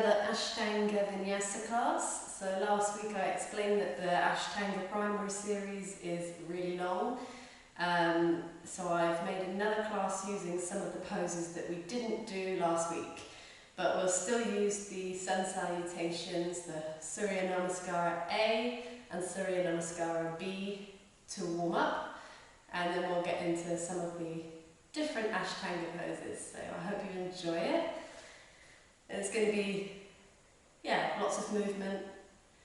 another Ashtanga Vinyasa class. So last week I explained that the Ashtanga primary series is really long. So I've made another class using some of the poses that we didn't do last week. But we'll still use the sun salutations, the Surya Namaskara A and Surya Namaskara B to warm up. And then we'll get into some of the different Ashtanga poses. So I hope you enjoy it. It's going to be, lots of movement.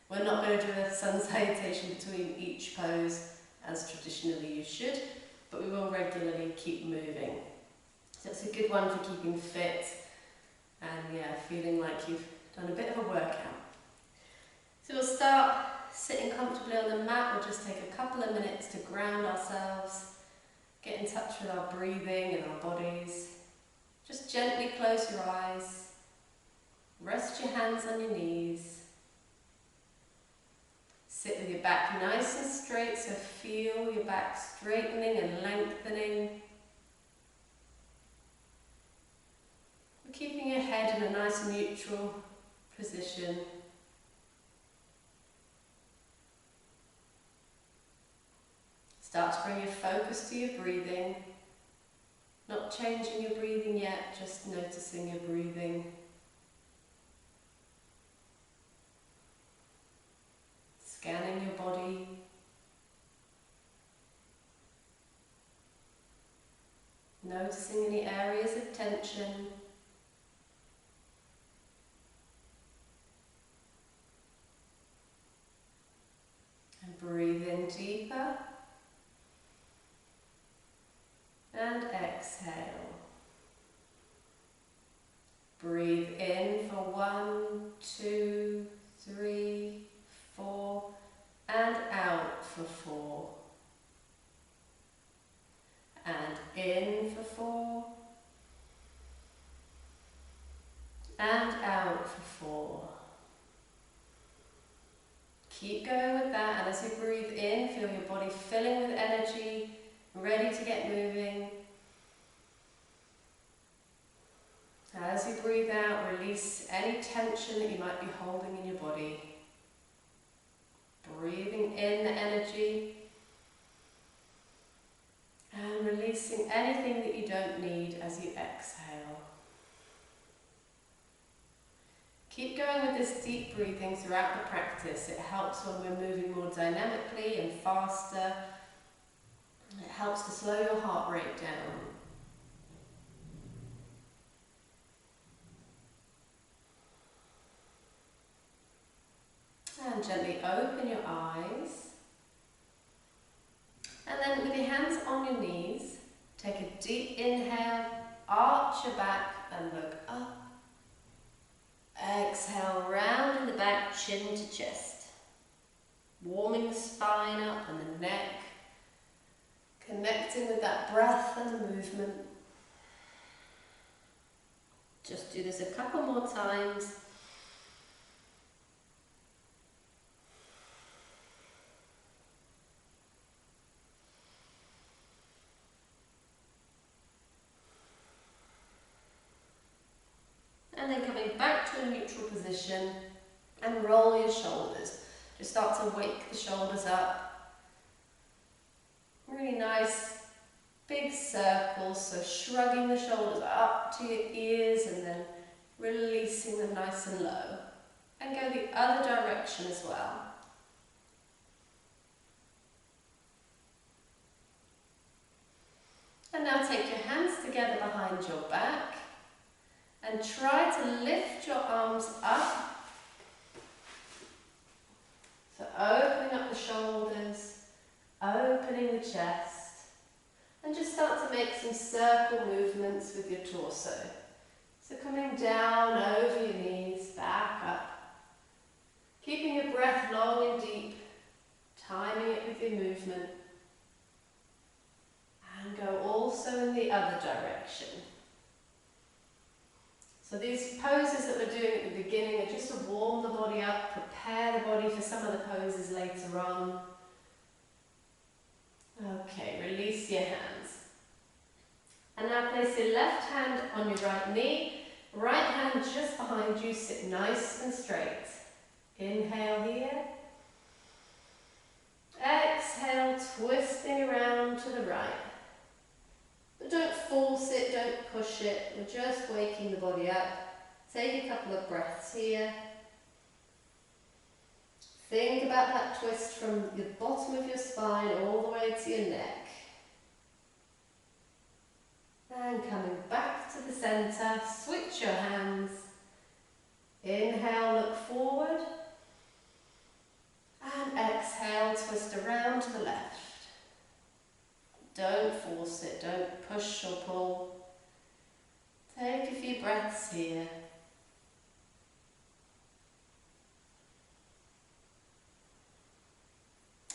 We're not going to do a sun salutation between each pose as traditionally you should, but we will regularly keep moving. So it's a good one for keeping fit and feeling like you've done a bit of a workout. So we'll start sitting comfortably on the mat. We'll just take a couple of minutes to ground ourselves, get in touch with our breathing and our bodies. Just gently close your eyes. Rest your hands on your knees. Sit with your back nice and straight, so feel your back straightening and lengthening. Keeping your head in a nice neutral position. Start to bring your focus to your breathing. Not changing your breathing yet, just noticing your breathing. Scanning your body. Noticing any areas of tension. And breathe in deeper. And exhale. Breathe in for 1, 2, 3, 4, and out for 4. And in for 4. And out for 4. Keep going with that, and as you breathe in, feel your body filling with energy, ready to get moving. As you breathe out, release any tension that you might be holding in your body. Breathing in the energy and releasing anything that you don't need as you exhale. Keep going with this deep breathing throughout the practice. It helps when we're moving more dynamically and faster. It helps to slow your heart rate down. And gently open your eyes. And then with your hands on your knees, take a deep inhale, arch your back and look up. Exhale, round in the back, chin to chest. Warming the spine up and the neck. Connecting with that breath and the movement. Just do this a couple more times. And then coming back to a neutral position and roll your shoulders. Just start to wake the shoulders up. Really nice big circles, so shrugging the shoulders up to your ears and then releasing them nice and low. And go the other direction as well. And now take your hands together behind your back. And try to lift your arms up. So opening up the shoulders, opening the chest, and just start to make some circle movements with your torso. So coming down over your knees, back up. Keeping your breath long and deep, timing it with your movement. And go also in the other direction. So these poses that we're doing at the beginning are just to warm the body up, prepare the body for some of the poses later on. Okay, release your hands. And now place your left hand on your right knee, right hand just behind you, sit nice and straight. Inhale here. Exhale, twisting around to the right. But don't force it, don't push it. We're just waking the body up. Take a couple of breaths here. Think about that twist from the bottom of your spine all the way to your neck. And coming back to the centre, switch your hands. Inhale, look forward. And exhale, twist around to the left. Don't force it, don't push or pull. Take a few breaths here.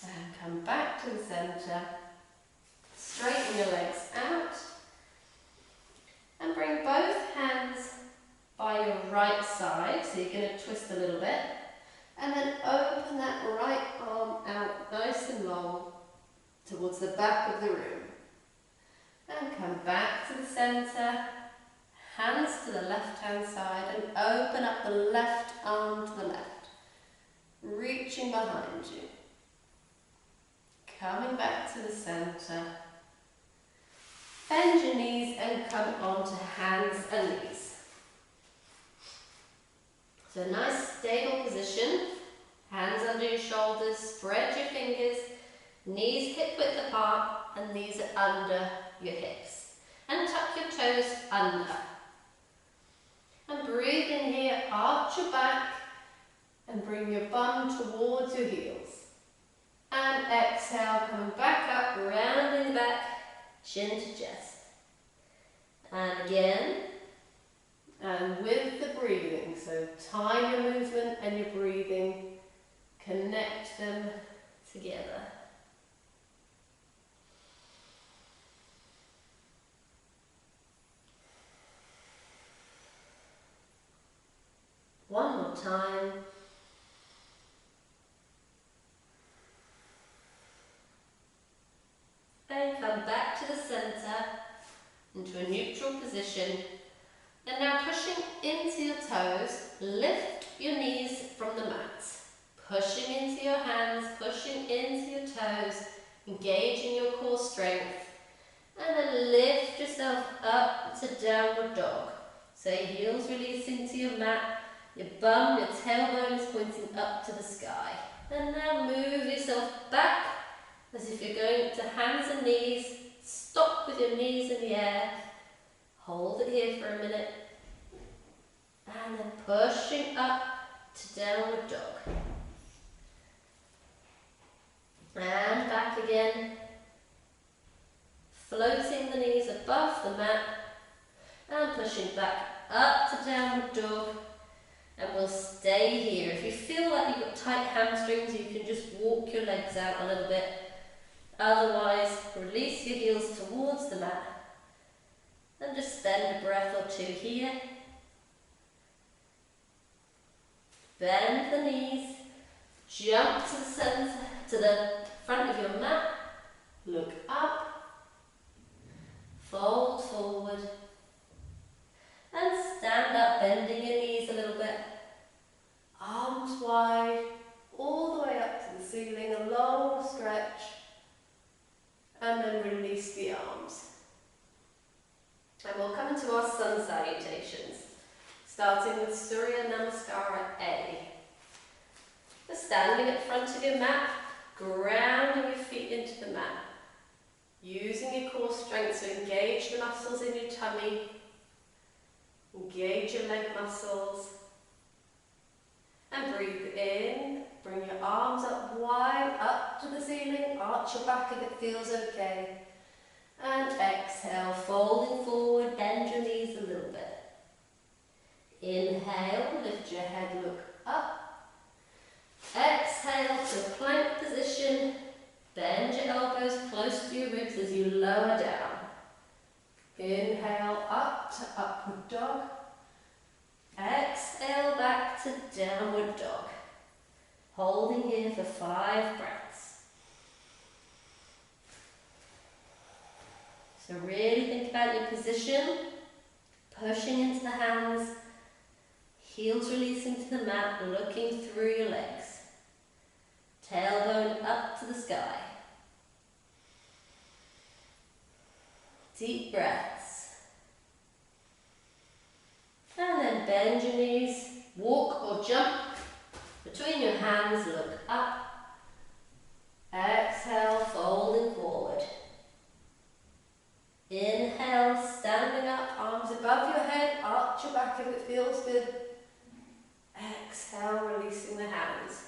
And come back to the centre. Straighten your legs out. And bring both hands by your right side. So you're going to twist a little bit. And then open that right arm out nice and long towards the back of the room. And come back to the centre. Hands to the left-hand side and open up the left arm to the left. Reaching behind you. Coming back to the centre. Bend your knees and come onto hands and knees. So nice stable position. Hands under your shoulders, spread your fingers, knees hip width apart and knees are under your hips. And tuck your toes under. And breathe in here, arch your back and bring your bum towards your heels. And exhale, coming back up, rounding back, chin to chest. And again, and with the breathing, so time your movement and your breathing, connect them together. One more time. Then come back to the centre, into a neutral position. And now pushing into your toes, lift your knees from the mat. Pushing into your hands, pushing into your toes, engaging your core strength. And then lift yourself up to downward dog. So your heels releasing to your mat, your bum, your tailbones pointing up to the sky. And now move yourself back as if you're going to hands and knees. Stop with your knees in the air. Hold it here for a minute. And then pushing up to downward dog. And back again. Floating the knees above the mat. And pushing back up to downward dog. And we'll stay here. If you feel like you've got tight hamstrings, you can just walk your legs out a little bit. Otherwise, release your heels towards the mat. And just spend a breath or two here. Bend the knees. Jump to the center, to the front of your mat. Look up. Fold forward. And stand up, bending your knees a little bit. Arms wide, all the way up to the ceiling, a long stretch. And then release the arms. And we'll come into our sun salutations, starting with Surya Namaskara A. So standing at the front of your mat, grounding your feet into the mat. Using your core strength to engage the muscles in your tummy, engage your leg muscles, and breathe in. Bring your arms up wide, up to the ceiling, arch your back if it feels okay. And exhale, folding forward, bend your knees a little bit. Inhale, lift your head, look up. Exhale to a plank position. Bend your elbows close to your ribs as you lower down. Inhale, up to upward dog. Exhale, back to downward dog. Holding here for 5 breaths. So really think about your position, pushing into the hands, Heels releasing to the mat, looking through your legs. Tailbone up to the sky. Deep breaths. And then bend your knees, walk or jump between your hands, look up. Exhale, folding forward. Inhale, standing up, arms above your head, arch your back if it feels good. Exhale, releasing the hands.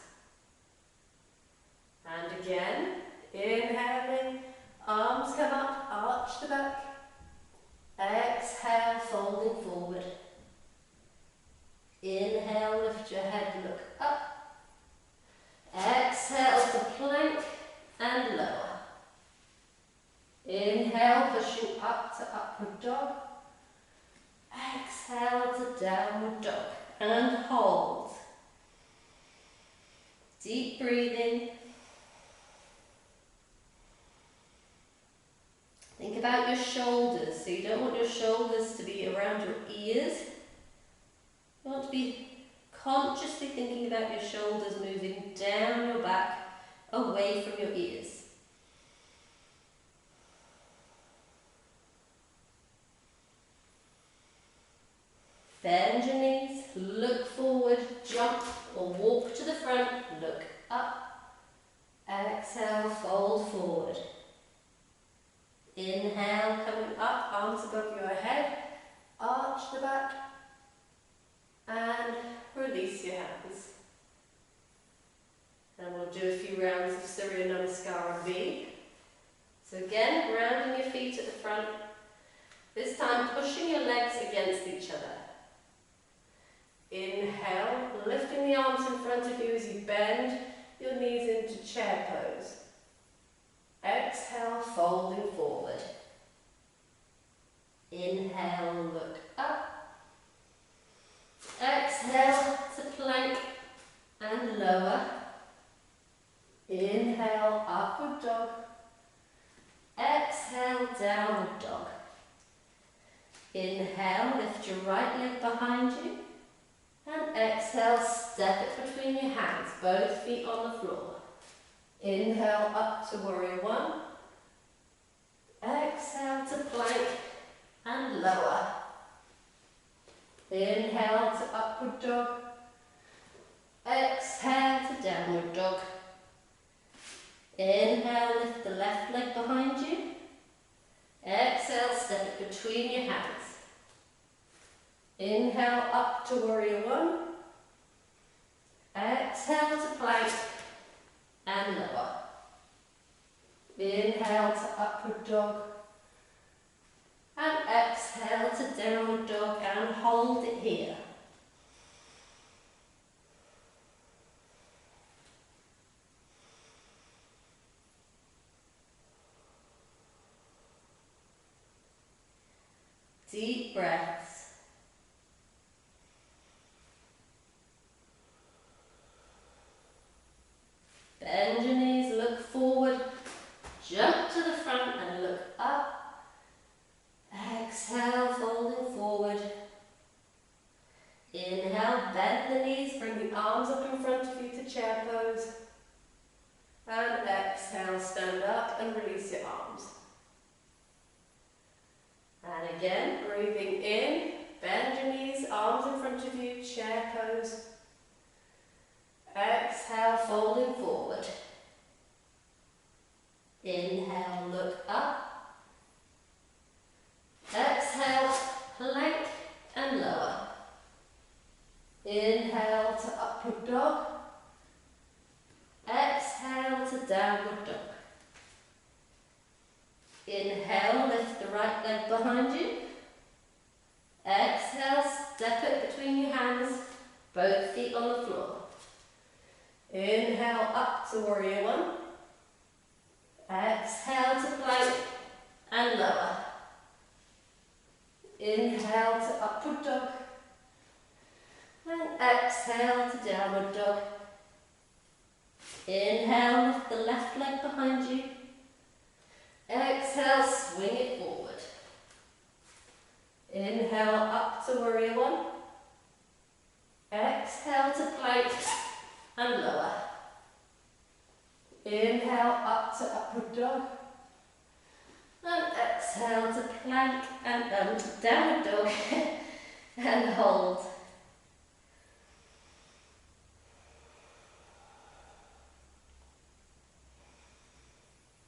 And again, inhaling, arms come up, arch the back. Exhale, folding forward. Inhale, lift your head, look up. Exhale to plank and lower. Inhale, pushing up to upward dog. Exhale to downward dog and hold. Deep breathing. Think about your shoulders. So you don't want your shoulders to be around your ears. You want to be consciously thinking about your shoulders moving down your back, away from your ears. Bend your knees, look forward, jump or walk to the front, look up. Exhale, fold forward. Inhale, coming up, arms above your head, arch the back, and release your hands. And we'll do a few rounds of Surya Namaskara V. So again, grounding your feet at the front. This time pushing your legs against each other. Inhale, lifting the arms in front of you as you bend your knees into chair pose. Exhale, folding forward. Inhale, look up. Exhale to plank and lower. Inhale, upward dog. Exhale, downward dog. Inhale, lift your right leg behind you. And exhale, step it between your hands, both feet on the floor. Inhale, up to warrior one. Exhale to plank and lower. Inhale to upward dog. Exhale to downward dog. Inhale, lift the left leg behind you. Exhale, step it between your hands. Inhale, up to warrior one. Exhale to plank and lower. Inhale to upward dog. And exhale to downward dog and hold it here. Deep breaths. Bend your knees, look forward, jump to the front and look up. Exhale, folding forward. Inhale, bend the knees, bring the arms up in front of you to chair pose. And exhale, stand up and release your arms. And again, breathing in, bend your knees, arms in front of you, chair pose. Exhale, folding forward. Inhale, look up. Exhale, plank and lower. Inhale to upward dog. Exhale to downward dog. Inhale, lift the right leg behind you. Exhale, step it between your hands, both feet on the floor. Inhale, up to warrior one. Exhale to plank and lower. Inhale to upward dog. And exhale to downward dog. Inhale, lift the left leg behind you. Exhale, swing it forward. Inhale, up to warrior one. dog. And exhale to plank and to downward dog and hold.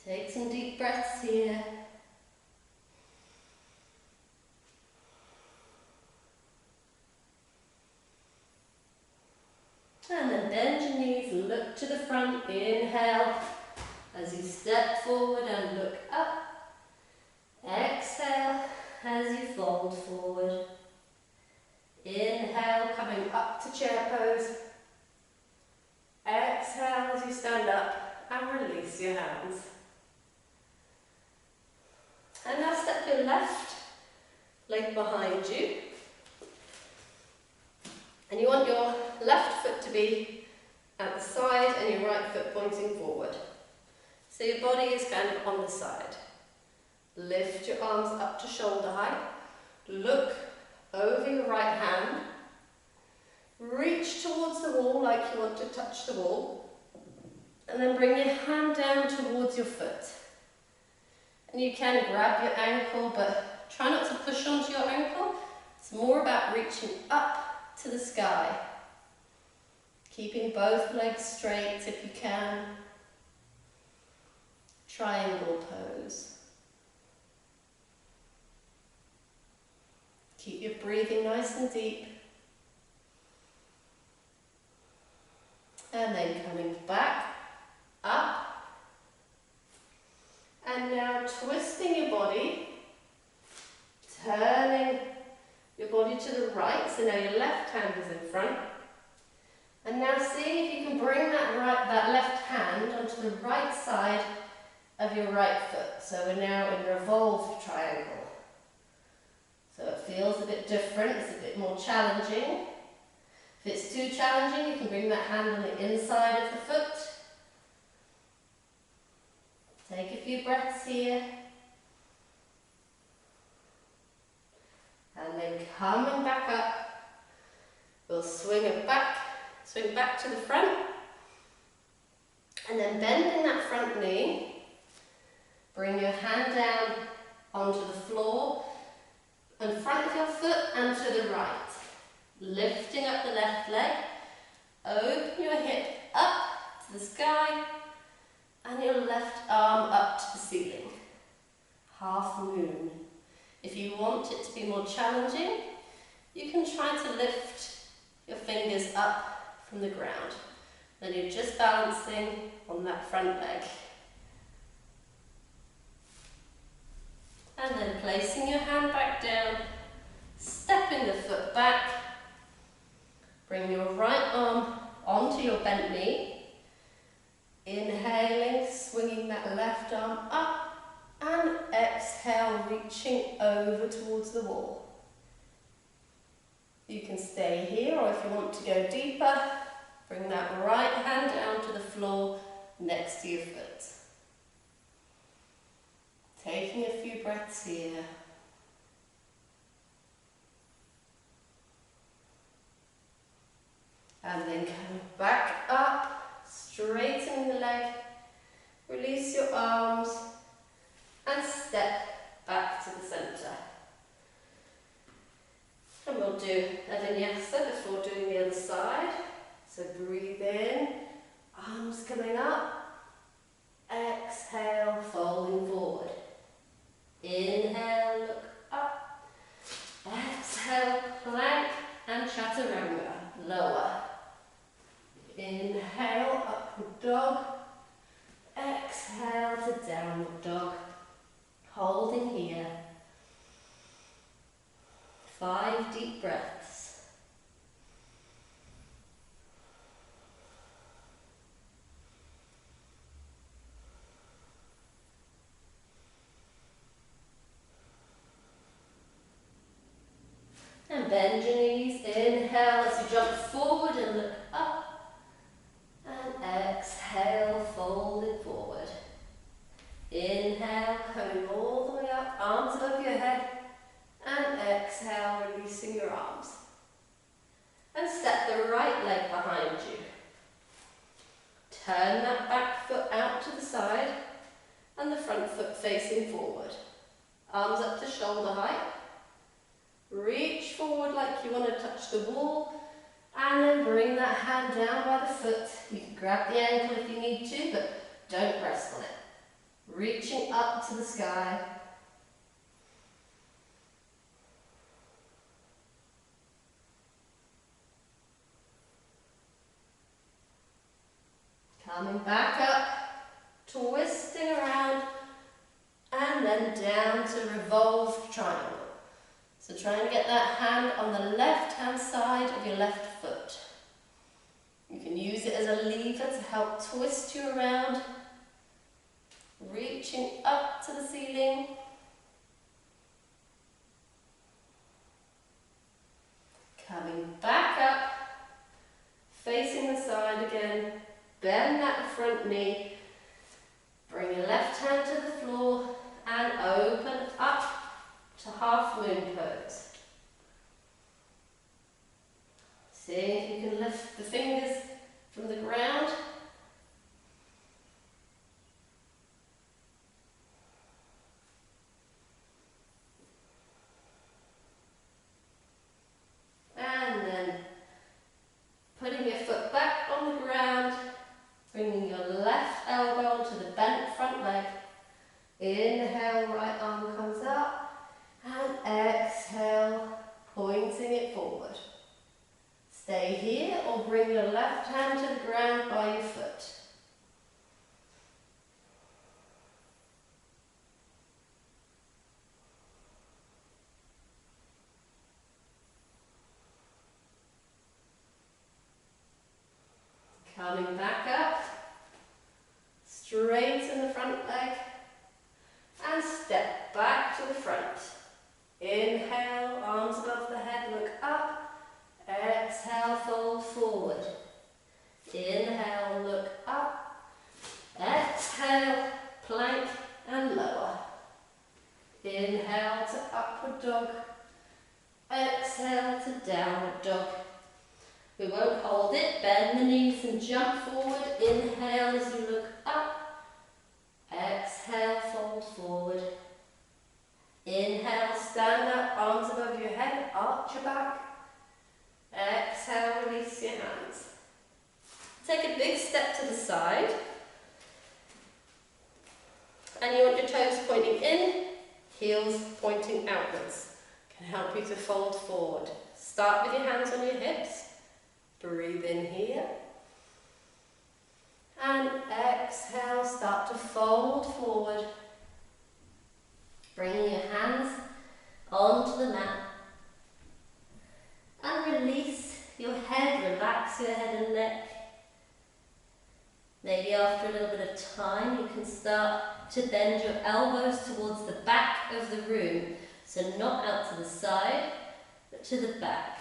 Take some deep breaths here. And then bend your knees and look to the front. Inhale as you step forward and look up. Exhale as you fold forward. Inhale, coming up to chair pose. Exhale as you stand up and release your hands. And now step your left leg behind you. And you want your left foot to be at the side and your right foot pointing forward. So your body is kind of on the side. Lift your arms up to shoulder height. Look over your right hand. Reach towards the wall like you want to touch the wall. And then bring your hand down towards your foot. And you can grab your ankle, but try not to push onto your ankle. It's more about reaching up to the sky. Keeping both legs straight if you can. Triangle pose. Keep your breathing nice and deep. And then coming back, up. And now twisting your body, turning your body to the right, so now your left hand is in front. And now see if you can bring that left hand onto the right side of your right foot. So we're now in revolved triangle. So it feels a bit different, it's a bit more challenging. If it's too challenging, you can bring that hand on the inside of the foot. Take a few breaths here. And then coming back up, we'll swing back to the front. And then bending that front knee, bring your hand down onto the floor, in front of your foot and to the right. Lifting up the left leg, open your hip up to the sky, and your left arm up to the ceiling. Half moon. If you want it to be more challenging, you can try to lift your fingers up from the ground. Then you're just balancing on that front leg. And then placing your hand back down, stepping the foot back, bring your right arm onto your bent knee, inhaling, swinging that left arm up, and exhale, reaching over towards the wall. You can stay here, or if you want to go deeper, bring that right hand down to the floor next to your foot. Taking a few breaths here. And then coming back up, straightening the leg, release your arms, and step back to the centre. And we'll do a vinyasa before doing the other side. So breathe in, arms coming up, exhale, folding forward. Inhale, look up, exhale, plank and chaturanga, lower. Inhale, upward dog, exhale to downward dog, holding here. 5 deep breaths. And bend your knees, inhale as you jump forward and look up, and exhale, folding forward. Inhale, coming all the way up, arms above your head, and exhale, releasing your arms. And step the right leg behind you. Turn that back foot out to the side, and front foot facing forward. Arms up to shoulder height. Reach forward like you want to touch the wall. And then bring that hand down by the foot. You can grab the ankle if you need to, but don't press on it. Reaching up to the sky. Coming back up, twisting around, and then down to revolved triangle. So try and get that hand on the left-hand side of your left foot. You can use it as a lever to help twist you around, reaching up to the ceiling. Coming back up, facing the side again. Bend that front knee, bring your left hand to the floor and open up to half moon pose. See if you can lift the fingers from the ground. And then putting your foot back on the ground, bringing your left elbow onto the bent front leg. Inhale, right arm comes up, and exhale, pointing it forward. Stay here or bring your left hand to the ground by your foot. Coming back up, straighten the front leg, and step back to the front. Inhale, arms above the head, look up. Exhale, fold forward. Inhale, look up. Exhale, plank and lower. Inhale to upward dog. Exhale to downward dog. We won't hold it, bend the knees and jump forward. Inhale as you look up. Exhale, fold forward. Inhale, stand up, arms above your head, arch your back. Exhale, release your hands. Take a big step to the side. And you want your toes pointing in, heels pointing outwards. Can help you to fold forward. Start with your hands on your hips. Breathe in here. And exhale, start to fold forward. Bringing your hands onto the mat. And release your head, relax your head and neck. Maybe after a little bit of time you can start to bend your elbows towards the back of the room. So not out to the side, but to the back.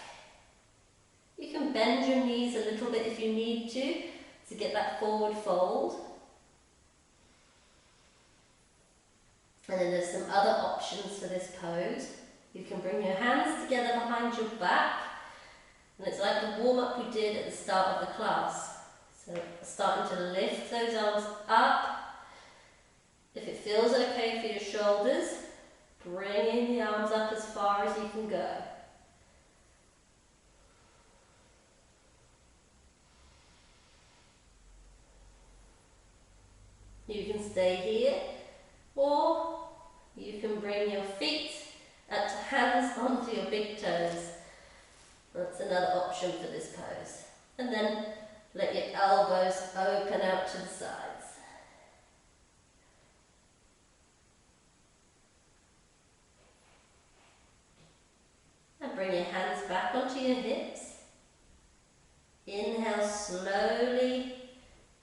You can bend your knees a little bit if you need to get that forward fold. And then there's some other options for this pose. You can bring your hands together behind your back. And it's like the warm-up we did at the start of the class. So starting to lift those arms up. If it feels okay for your shoulders, bringing the arms up as far as you can go. You can stay here, or you can bring your feet up to hands onto your big toes. That's another option for this pose. And then let your elbows open out to the sides. And bring your hands back onto your hips. Inhale slowly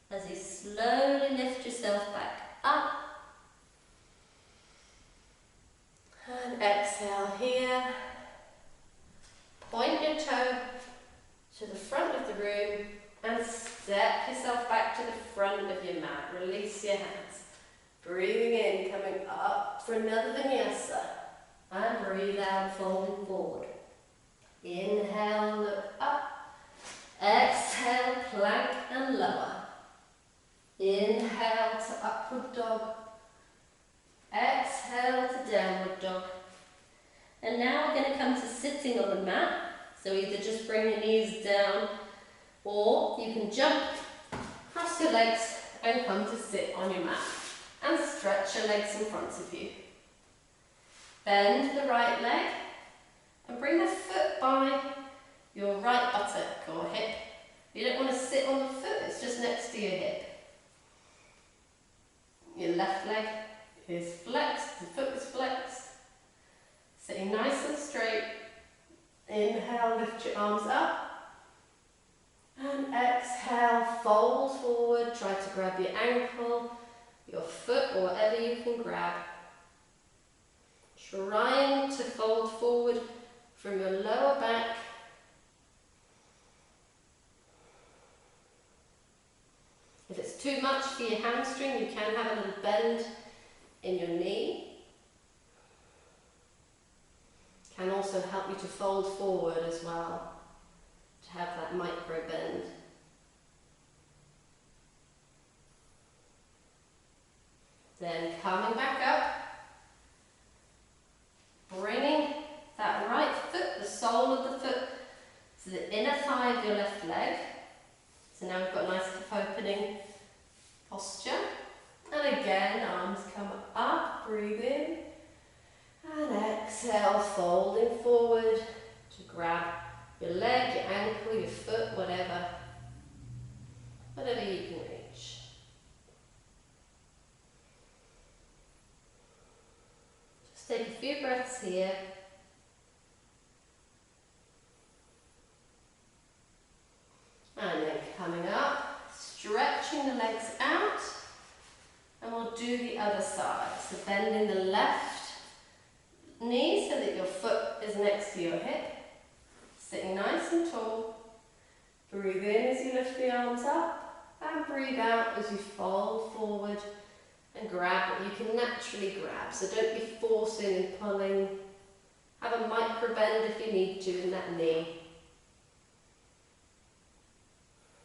as you slowly lift yourself back up. And exhale here. Point your toe to the front of the room and step yourself back to the front of your mat. Release your hands. Breathing in, coming up for another vinyasa. And breathe out, folding forward. Inhale, look up. Exhale, plank and lower. Inhale to upward dog. exhale to downward dog. And now we're going to come to sitting on the mat. So either just bring your knees down, or you can jump, cross your legs and come to sit on your mat. And stretch your legs in front of you. Bend the right leg and bring the foot by your right buttock or hip. You don't want to sit on the foot, it's just next to your hip. Your left leg is flexed, the foot is flexed. Sitting nice and straight. Inhale, lift your arms up. And exhale, fold forward. Try to grab your ankle, your foot, or whatever you can grab. Trying to fold forward from your lower back. If it's too much for your hamstring, you can have a little bend in your knee. Can also help you to fold forward as well, to have that micro bend. Then coming back up, bringing that right foot, the sole of the foot, to the inner thigh of your left leg. So now we've got a nice hip opening posture. And again, arms come up, breathe in. And exhale, folding forward to grab your leg, your ankle, your foot, whatever you can reach. Just take a few breaths here. And then coming up, stretching the legs out, and we'll do the other side. So bending the left knee so that your foot is next to your hip. Sitting nice and tall. Breathe in as you lift the arms up, and breathe out as you fold forward and grab what you can naturally grab. So don't be forcing and pulling. Have a micro bend if you need to in that knee.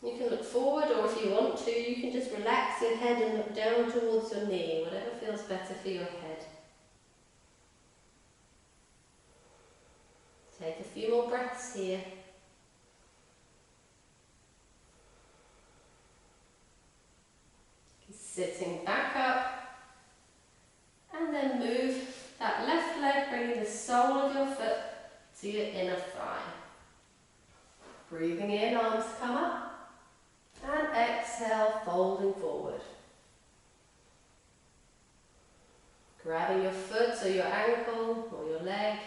You can look forward, or if you want to, you can just relax your head and look down towards your knee, whatever feels better for your head. Take a few more breaths here. Sitting back up, and then move that left leg, bringing the sole of your foot to your inner thigh. Breathing in, arms come up, and exhale, folding forward. Grabbing your foot or your ankle or your leg.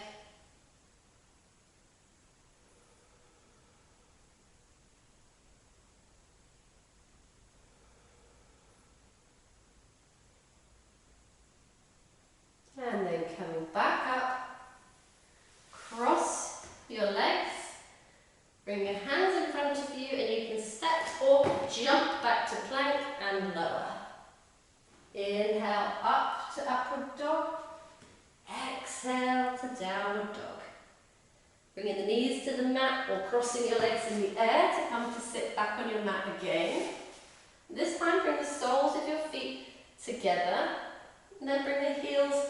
And then coming back up, cross your legs, bring your hands in front of you, and you can step or jump back to plank and lower. Inhale up to upward dog, exhale to downward dog. Bringing the knees to the mat or crossing your legs in the air to come to sit back on your mat again. This time bring the soles of your feet together, and then bring the heels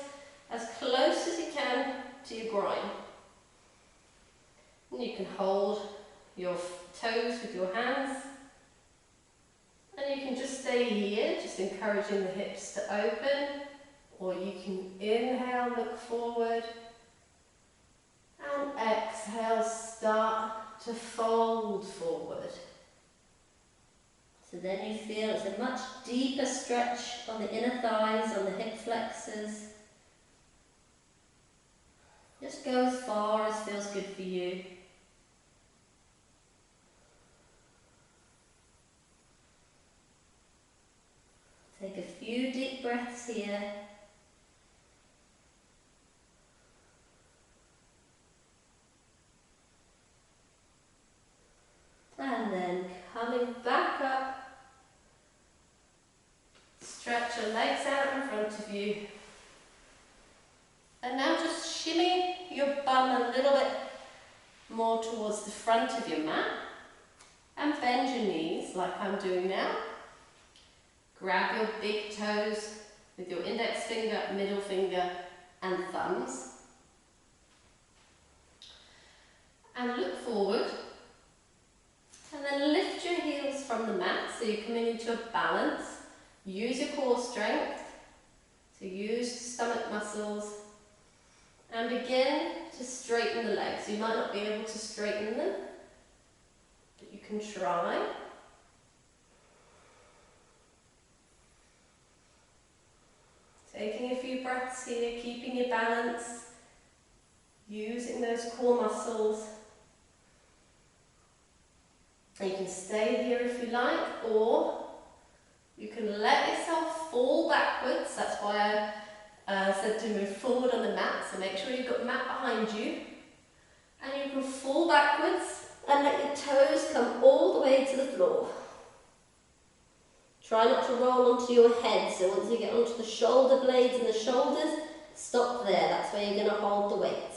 as close as you can to your groin. And you can hold your toes with your hands, and you can just stay here, just encouraging the hips to open, or you can inhale, look forward, and exhale, start to fold forward. So then you feel it's a much deeper stretch on the inner thighs, on the hip flexors. Just go as far as feels good for you. Take a few deep breaths here. And then coming back up, stretch your legs out in front of you. And now just shimmy your bum a little bit more towards the front of your mat, and bend your knees like I'm doing now. Grab your big toes with your index finger, middle finger and thumbs. And look forward. And then lift your heels from the mat, so you're coming into a balance. Use your core strength, so use stomach muscles, and begin to straighten the legs. You might not be able to straighten them, but you can try. Taking a few breaths here, keeping your balance, using those core muscles. And you can stay here if you like, or you can let yourself fall backwards. That's why I said to move forward on the mat, so make sure you've got mat behind you. And you can fall backwards and let your toes come all the way to the floor. Try not to roll onto your head, so once you get onto the shoulder blades and the shoulders, stop there. That's where you're going to hold the weight.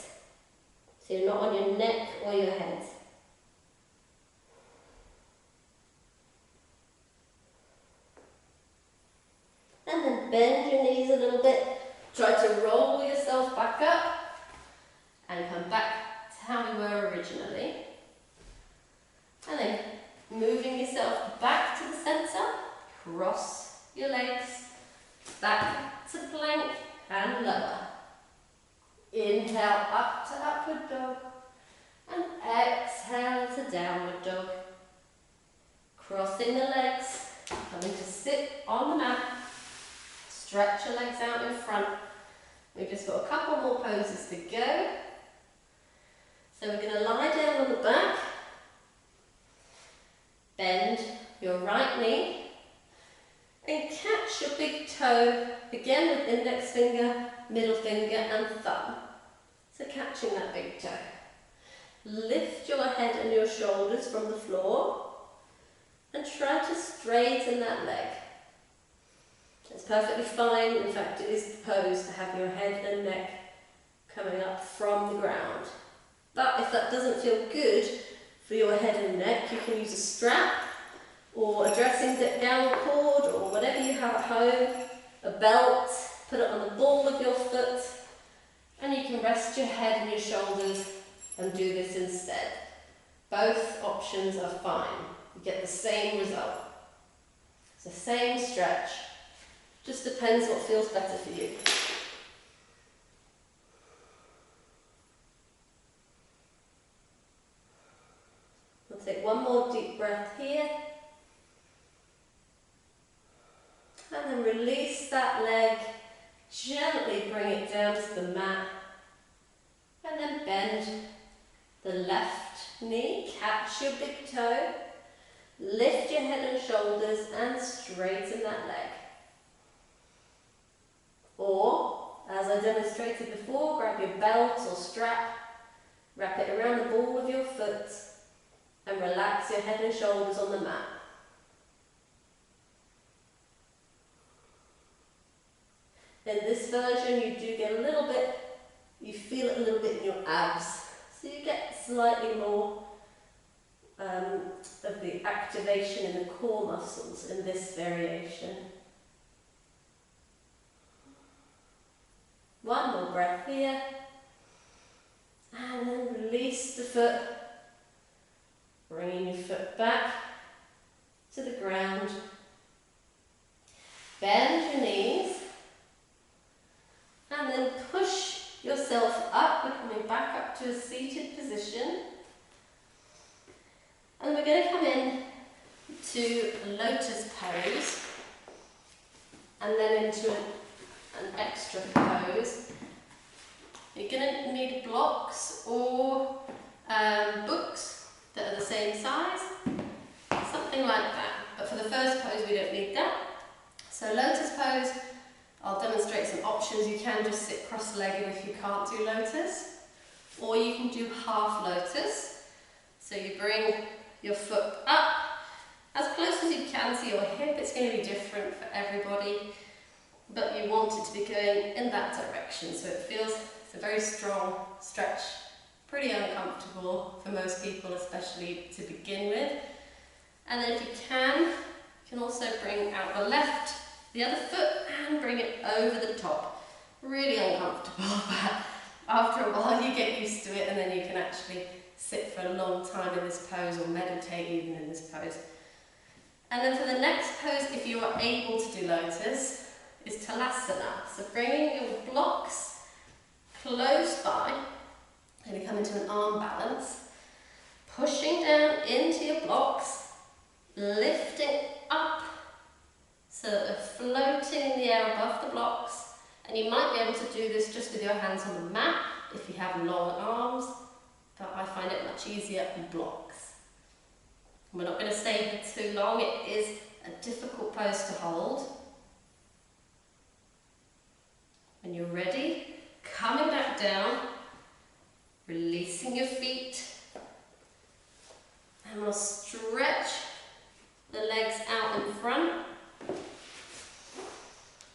So you're not on your neck or your head. And then bend your knees a little bit. Try to roll yourself back up and come back to how we were originally. And then moving yourself back to the centre, cross your legs, back to plank and lower. Inhale up to upward dog and exhale to downward dog. Crossing the legs, coming to sit on the mat. Stretch your legs out in front. We've just got a couple more poses to go. So we're going to lie down on the back. Bend your right knee. And catch your big toe, again with index finger, middle finger and thumb. So catching that big toe. Lift your head and your shoulders from the floor. And try to straighten that leg. It's perfectly fine, in fact it is the pose to have your head and neck coming up from the ground. But if that doesn't feel good for your head and neck, you can use a strap or a dressing gown cord or whatever you have at home, a belt, put it on the ball of your foot, and you can rest your head and your shoulders and do this instead. Both options are fine. You get the same result. It's the same stretch. Just depends what feels better for you. We'll take one more deep breath here. And then release that leg. Gently bring it down to the mat. And then bend the left knee. Catch your big toe. Lift your head and shoulders and straighten that leg. Or, as I demonstrated before, grab your belt or strap, wrap it around the ball of your foot and relax your head and shoulders on the mat. In this version you do get a little bit, you feel it a little bit in your abs, so you get slightly more of the activation in the core muscles in this variation. One more breath here, and then release the foot, bringing your foot back to the ground. Bend your knees, and then push yourself up. We're coming back up to a seated position, and we're going to come in to lotus pose, and then into an extra pose. You're going to need blocks or books that are the same size, something like that. But for the first pose we don't need that. So lotus pose, I'll demonstrate some options. You can just sit cross-legged if you can't do lotus, or you can do half lotus. So you bring your foot up as close as you can to your hip. It's going to be different for everybody, but you want it to be going in that direction, so it feels, it's a very strong stretch, pretty uncomfortable for most people, especially to begin with. And then if you can also bring out the left the other foot and bring it over the top. Really uncomfortable, but after a while you get used to it, and then you can actually sit for a long time in this pose or meditate even in this pose. And then for the next pose, if you are able to do lotus, is talasana. So bringing your blocks close by, and you come into an arm balance, pushing down into your blocks, lifting up, so that they're floating in the air above the blocks. And you might be able to do this just with your hands on the mat if you have long arms, but I find it much easier in blocks. We're not going to stay here too long. It is a difficult pose to hold. When you're ready, coming back down, releasing your feet, and we'll stretch the legs out in front.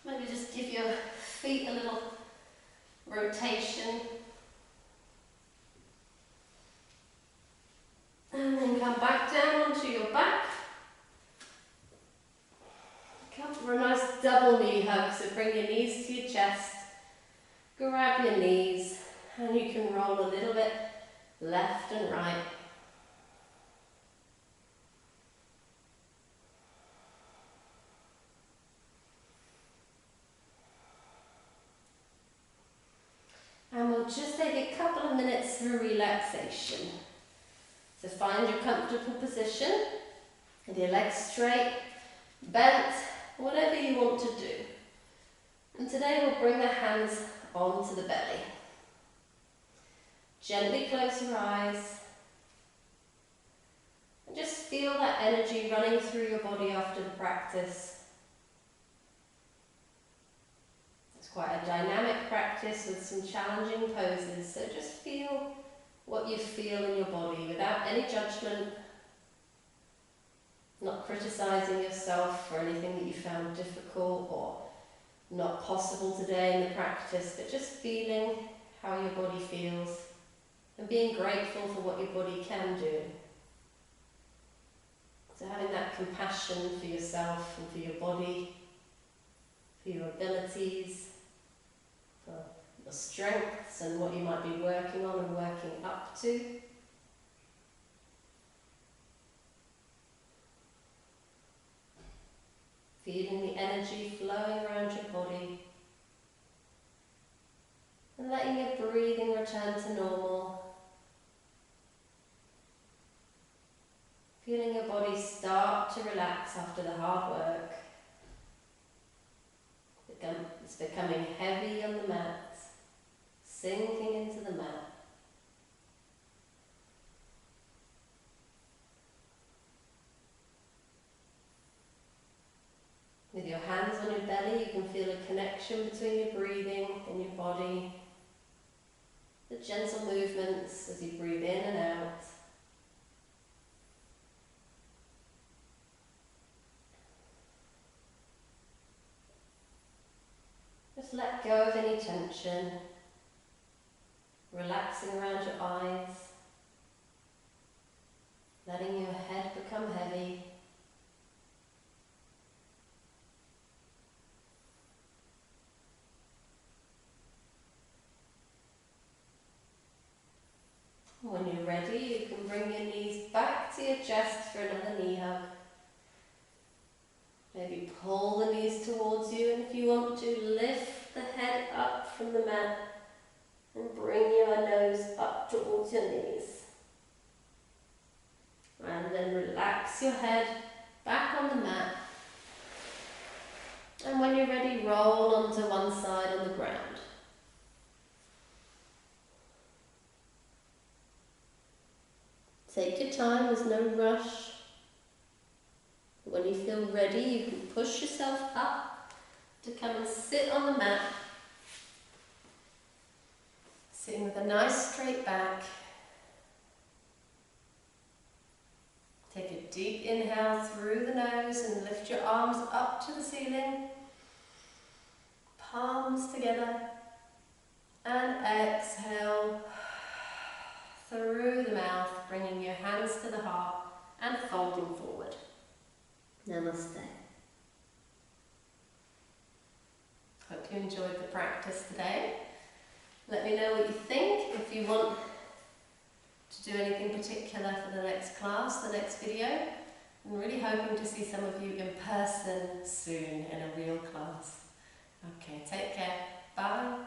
Maybe just give your feet a little rotation. And then come back down onto your back. Come for a nice double knee hug, so bring your knees to your chest, grab your knees, and you can roll a little bit left and right. And we'll just take a couple of minutes for relaxation. So find your comfortable position, with your legs straight, bent, whatever you want to do. And today we'll bring the hands onto the belly. Gently close your eyes. And just feel that energy running through your body after the practice. It's quite a dynamic practice with some challenging poses, so just feel what you feel in your body without any judgment, not criticising yourself for anything that you found difficult or not possible today in the practice, but just feeling how your body feels and being grateful for what your body can do. So having that compassion for yourself and for your body, for your abilities, for your strengths and what you might be working on and working up to. Feeling the energy flowing around your body and letting your breathing return to normal. Feeling your body start to relax after the hard work. It's becoming heavy on the mat, sinking into the mat. With your hands on your belly, you can feel a connection between your breathing and your body. The gentle movements as you breathe in and out. Just let go of any tension, relaxing around your eyes, letting your head become heavy. When you're ready, you can bring your knees back to your chest for another knee hug. Maybe pull the knees towards you, and if you want to, lift the head up from the mat and bring your nose up towards your knees. And then relax your head back on the mat. And when you're ready, roll onto one side on the ground. Take your time, there's no rush. When you feel ready, you can push yourself up to come and sit on the mat. Sitting with a nice straight back. Take a deep inhale through the nose and lift your arms up to the ceiling. Palms together. And exhale through the mouth, bringing your hands to the heart and folding forward. Namaste. you enjoyed the practice today. Let me know what you think. If you want to do anything particular for the next class, the next video, I'm really hoping to see some of you in person soon in a real class. Okay, take care. Bye.